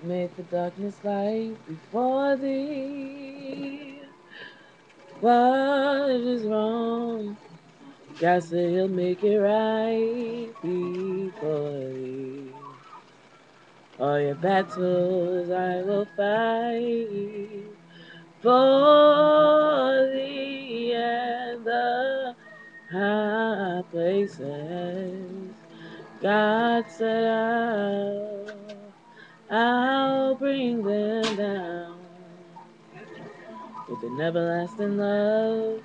Make the darkness light before thee. What is wrong? God said he'll make it right before thee. All your battles I will fight for thee, and the high places. God said I'll bring them down with an everlasting love.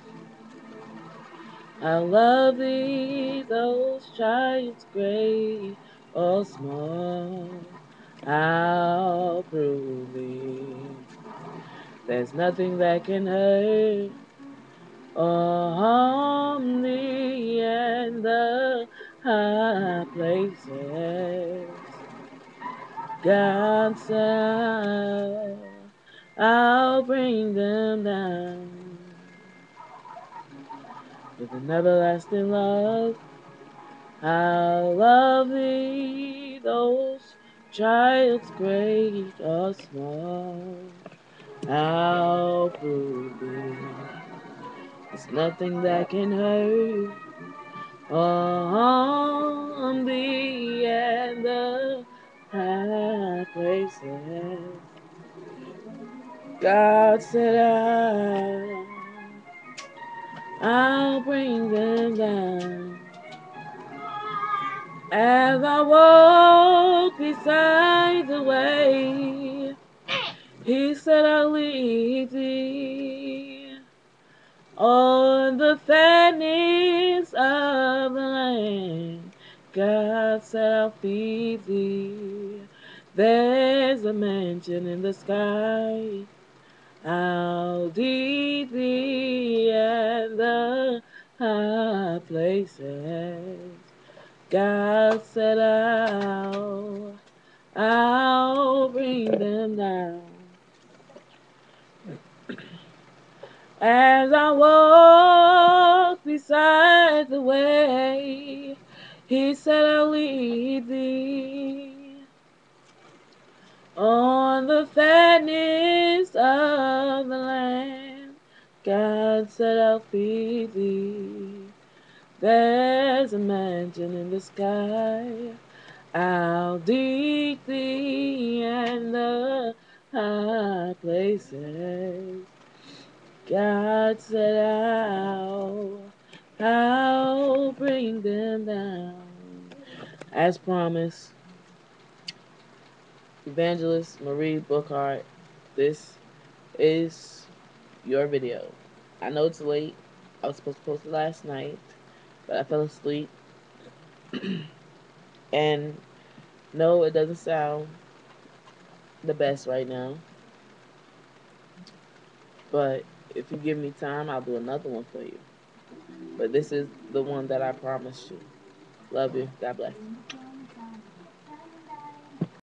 I'll love thee, those giants great or small. I'll prove thee. There's nothing that can hurt or harm thee in the high places. God said, I'll bring them down with an everlasting love. I'll love thee, those trials great or small. I'll prove thee. There's nothing that can hurt or harm thee in the high places. God said I'll bring them down. As I walk beside the way, he said I'll lead thee on the fatness of the land. God said I'll feed thee. There's a mansion in the sky. I'll lead thee in the high places. God said I'll bring them down. As I walk beside the way, he said I'll lead thee on the fatness of the land. God said I'll feed thee. There's a mansion in the sky. I'll dig thee in the high places. God said I'll bring them down. As promised, Evangelist Marie Bookhart, this is your video. I know it's late. I was supposed to post it last night, but I fell asleep. And no, it doesn't sound the best right now. But if you give me time, I'll do another one for you. But this is the one that I promised you. Love you. God bless.